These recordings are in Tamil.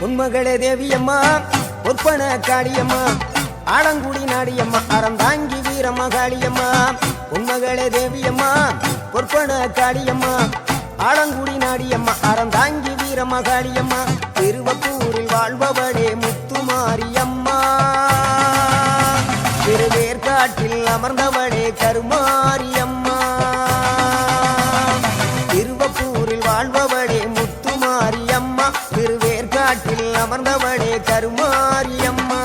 உன்மகளே தேவியம்மா பொற்பன காளியம்மா ஆலங்குடி நாடியம்மா அறந்தாங்கி வீரம்மா காளியம்மா உன்மகளே தேவியம்மா பொற்பன காளியம்மா ஆலங்குடி நாடியம்மா அறந்தாங்கி வீரம்மா காளியம்மா திருவப்பூரில் வாழ்பவளே முத்துமாரியம்மா திருவேற்காட்டில் அமர்ந்தவளே கருமாரியம்மா திருவப்பூரில் வாழ்பவளே முத்துமாரியம்மா திருவேற்காட்டில் அமர்ந்தவளே கருமாரியம்மா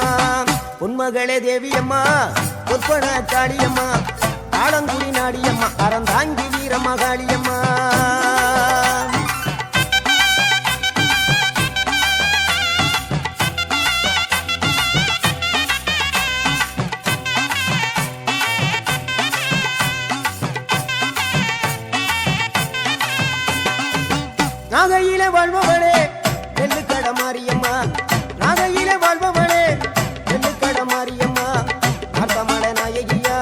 உன்மகளே தேவியம்மா பொற்பன காளியம்மா ஆலங்குடி நாடியம்மா அறந்தாங்கி வீரம்மா காளியம்மா நாகையிலே வாழ்பவளே நெல்லுக்கட மாரியம்மா நாகையிலே வாழ்பவளே நெல்லுக்கட மாரியம்மா அர்த்தமல நாயகியா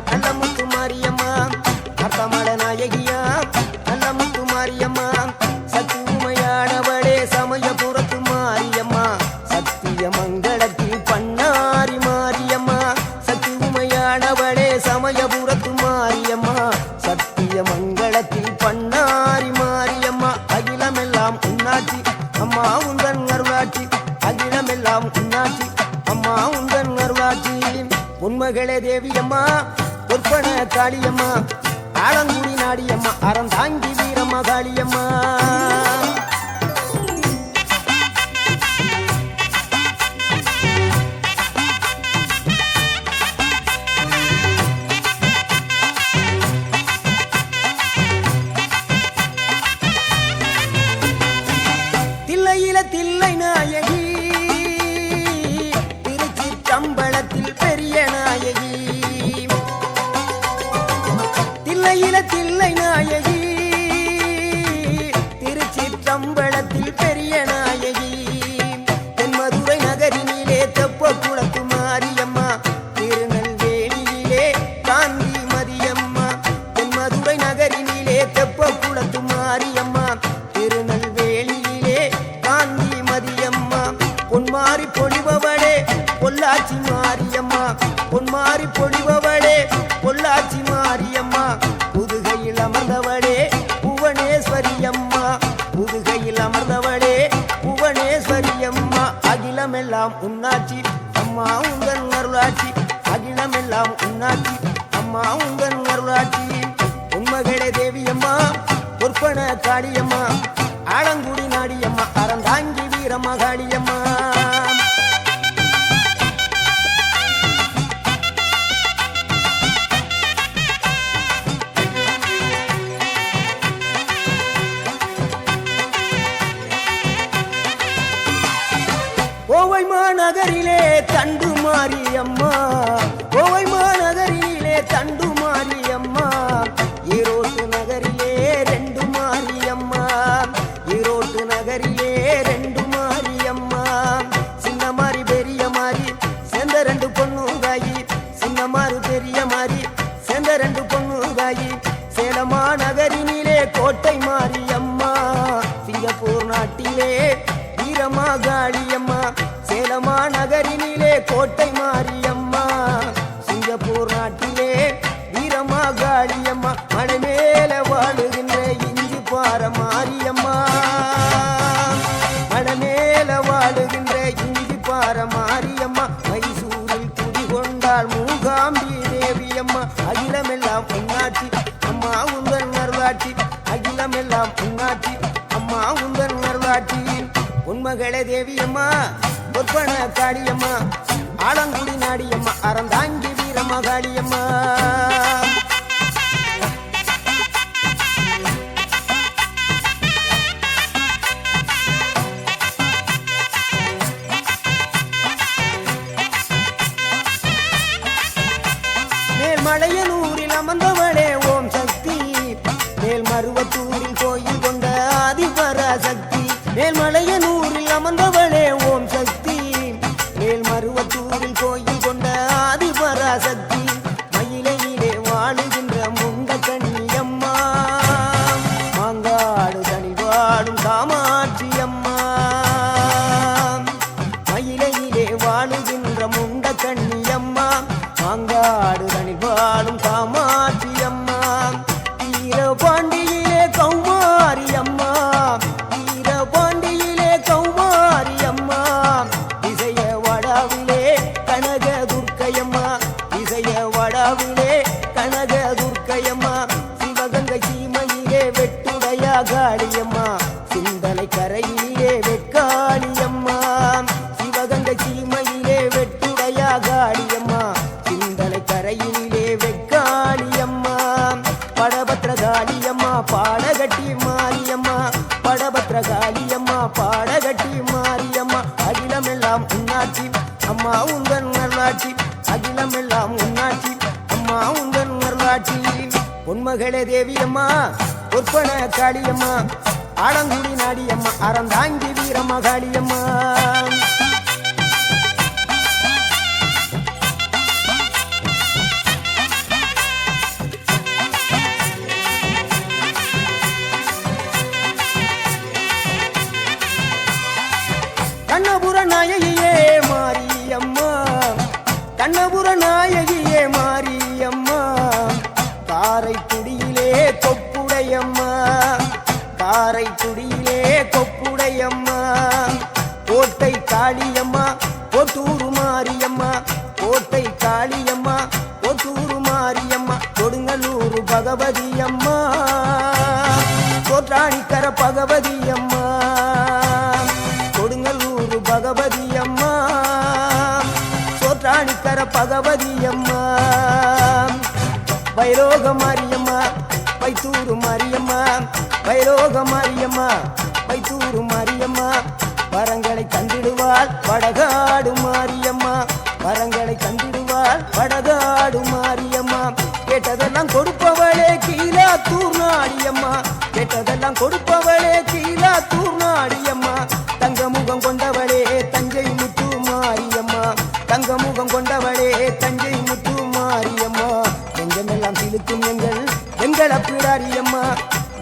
நல்ல முத்து மாரியம்மா அர்த்தமல நாயகியா நல்ல முத்து மாரியம்மா சக்தி உமையானவளே சமயபுரத்து மாரியம்மா சத்திய மங்களத்தில் பண்ணாரி மாரியம்மா சக்தி உமையானவளே சமயபுரத்து மாரியம்மா சத்திய மங்களத்தில் பண்ணாரி மாரியம்மா அகிலமெல்லாம் உன்னாட்சி அம்மா உந்தன் அருளாட்சி அகிலமெல்லாம் உன்னாட்சி அம்மா உந்தன் அருளாட்சி உன்மகளே தேவியம்மா பொற்பன காளியம்மா ஆலங்குடி நாடியம்மா அறந்தாங்கி வீரம்மா காளியம்மா தில்லை நாயகி திருச்சிற்றம்பலத்தில் பெரிய நாயகி தில்லை நாயகி திருச்சிற்றம்பலத்தில் பெரிய நாயகி தென்மதுரை நகரினிலே தெப்ப குளத்து மாரியம்மா திருநெல்வேலியிலே காந்தி மதியம்மா தென்மதுரை நகரினிலே தெப்ப குளத்து மாரியம்மா திருநெல்வேலியிலே காந்தி மதியம்மா பொன்மாரி பொழிபவளே பொள்ளாச்சி மாரியம்மா பொன்மாரி பொழிபவளே பொள்ளாச்சி மாரியம்மா புதுகையில் அமர்ந்தவளே புவனேஸ்வரியம்மா புதுகையில் அமர்ந்தவளே புவனேஸ்வரியம்மா அகிலமெல்லாம் உன்னாட்சி அம்மா உந்தன் அருளாட்சி அகிலமெல்லாம் உன்னாட்சி அம்மா உந்தன் அருளாட்சி உன்மகளே தேவியம்மா பொற்பன காளியம்மா ஆலங்குடி நாடியம்மா அறந்தாங்கி வீரம்மா காளியம்மா கோவை மாநகரிலே தண்டு மாரியம்மா கோவை மாநகரிலே தண்டு மாரியம்மா ஈரோட்டு நகரிலே ரெண்டு மாரியம்மா ஈரோட்டு நகரிலே ரெண்டு மாரியம்மா சின்ன மாறி பெரிய மாறி சேர்ந்த ரெண்டு பொண்ணுகாயி சின்ன மாறு பெரிய மாறி சேர்ந்த ரெண்டு பொண்ணுகாயி சேலமா நகரினிலே கோட்டை மாரியம்மா சிங்கப்பூர் நாட்டிலே வீரமா காளியம்மா சேலமா நகரினிலே கோட்டை மாரியம்மா சிங்கப்பூர் நாட்டிலே வீரமா காளியம்மா மலை மேல வாழுகின்ற இஞ்சி பார மாரியம்மா மலை மேல வாழுகின்ற இஞ்சி பார மாரியம்மா மைசூரில் குடிகொண்டாள் மூகாம்பி தேவியம்மா அகிலமெல்லாம் உன்னாட்சி அம்மா உந்தன் அருளாட்சி அகிலமெல்லாம் உன்னாட்சி அம்மா உந்தன் அருளாட்சி உன்மகளே தேவியம்மா பொற்பன காளியம்மா ஆலங்குடி நாடியம்மா அறந்தாங்கி வீரம்மா காளியம்மா மேல்மலையனூரில் அமர்ந்தவளே ஓம் சக்தி மேல்மருவத்தூரில் கோயில் கொண்ட ஆதிபராசக்தி மேல்மலையனூரில் அமர்ந்தவளே ஓம் சக்தி மேல்மருவத்தூரில் கோயில் கொண்ட ஆதிபராசக்தி மயிலையிலே வாழுகின்ற முண்ட கண்ணியம்மா மாங்காடு தனி வாழும் காமாட்சி அம்மா கட்டி மாரியம்மா அகிலமெல்லாம் உன்னாட்சி அம்மா உந்தன் நல்லாட்சி அகிலமெல்லாம் உன்னாட்சி அம்மா உந்தன் நல்லாட்சி பொன்மகளே தேவியம்மா பொற்பன காளியம்மா ஆலங்குடி நாடியம்மா அறந்தாங்கி வீரம்மா காளியம்மா கண்ணபுர நாயகியே மாரியம்மா கண்ணபுர நாயகியே மாரியம்மா காரைக்குடியிலே கொப்புடையம்மா காரைக்குடியிலே கொப்புடையம்மா கோட்டை காளியம்மா கொட்டூரு மாரியம்மா கோட்டை காளியம்மா கொட்டூரு மாரியம்மா கொடுங்கல்லூர் பகவதி அம்மா கோட்டாணிக்கர பகவதி அம்மா கொடுங்கல்லூர் பகவதி அம்மா சோற்றாணிக்கர பகவதி அம்மா வைரோக மாரியம்மா வைத்தூரு மாரியம்மா வைரோக மாரியம்மா வைத்தூரு மாரியம்மா வரங்களை தந்திடுவாள் வடகாடு மாரியம்மா வரங்களை தந்திடுவாள் வடகாடு மாரியம்மா கேட்டதெல்லாம் கொடுப்பவளே கீழாத்தூர் நாடியம்மா கேட்டதெல்லாம் கொடுப்பவளே கீழாத்தூர் நாடியம்மா தங்க முகம் கொண்டவளே தஞ்சை முத்து மாரியம்மா தங்க முகம் கொண்டவளே தஞ்சை முத்து மாரியம்மா நெஞ்சமெல்லாம் சிலுக்கும் எங்கள் அப்பிடாரியம்மா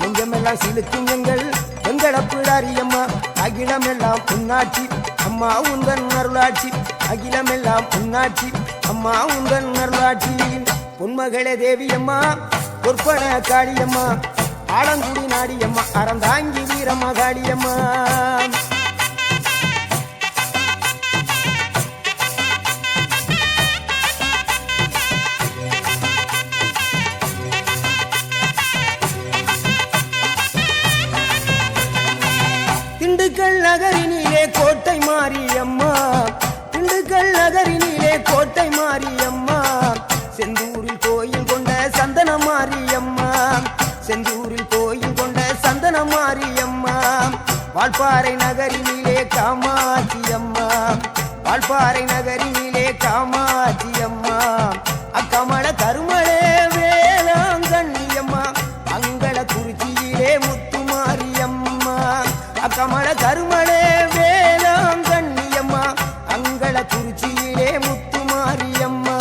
நெஞ்சமெல்லாம் சிலுக்கும் எங்கள் அப்பிடாரியம்மா அகிலமெல்லாம் உன்னாட்சி அம்மா உந்தன் அருளாட்சி அகிலமெல்லாம் உன்னாட்சி அம்மா உந்தன் அருளாட்சி பொன்மகளே தேவியம்மா பொற்பன காளியம்மா ஆலங்குடி நாடியம்மா அறந்தாங்கி வீரம்மா காளியம்மா திண்டுக்கல் நகரினிலே கோட்டை மாரியம்மா திண்டுக்கல் நகரினிலே கோட்டை மாரியம்மா செந்தூரில் கோயில் கொண்ட சந்தன மாரியம்மா செந்தூரில் கோயில் கொண்ட சந்தன மாரியம்மா வால்பாறை நகரினிலே காமாட்சியம்மா வால்பாறை நகரினிலே காமாட்சியம்மா அக்கமல கருமளே வேளாங்கண்ணியம்மா அங்கள குறிச்சியிலே முத்து மாரியம்மா அக்கமல கருமளே வேளாங்கண்ணியம்மா அங்கள குறிச்சியிலே முத்து மாரியம்மா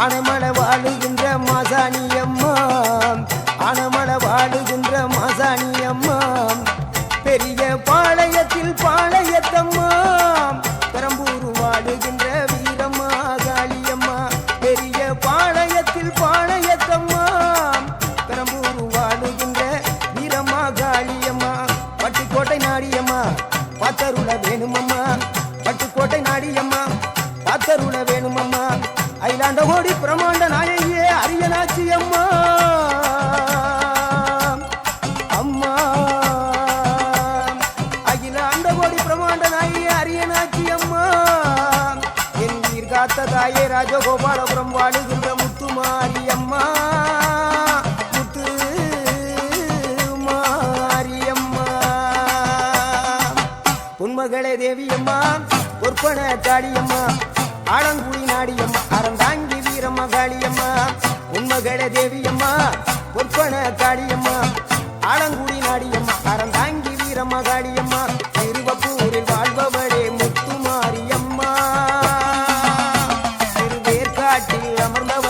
ஆனமல வாழுகின்ற மாசாணியம்மா ஆனமல வாழுகின்ற மாசாணியம்மா பெரிய பாளையத்தில் பாளையத்தம்மா பெரம்பூர் வாழுகின்ற வீரம்மா காளியம்மா பெரிய பாளையத்தில் பாளையத்தம்மா பெரம்பூர் வாழுகின்ற வீரம்மா காளியம்மா பட்டுக்கோட்டை நாடியம்மா பாத்தருள வேணுமம்மா பட்டுக்கோட்டை நாடியம்மா பாத்தருள வேணுமம்மா அயிலாண்ட கோடி பிரமாண்ட நாயகியே அரியனாச்சி அம்மா அம்மா அகிலாண்ட கோடி பிரமாண்ட நாயகியே அரியனாச்சி அம்மா என் உயிர் காத்த தாயே ராஜகோபாலபுரம் வாழுகின்ற முத்து மாரியம்மா முத்து மாரியம்மா பொன்மகளே தேவியம்மா பொற்பன காளியம்மா ஆலங்குடி நாடியம்மா அறந்தாங்கி வீரம்மா காளியம்மா பொன்மகளே தேவியம்மா பொற்பன காளியம்மா ஆலங்குடி நாடியம்மா அறந்தாங்கி வீரம்மா காளியம்மா திருவப்பூரில் வாழ்பவளே முத்து மாரியம்மா திருவேற்காட்டில் அமர்ந்தவள்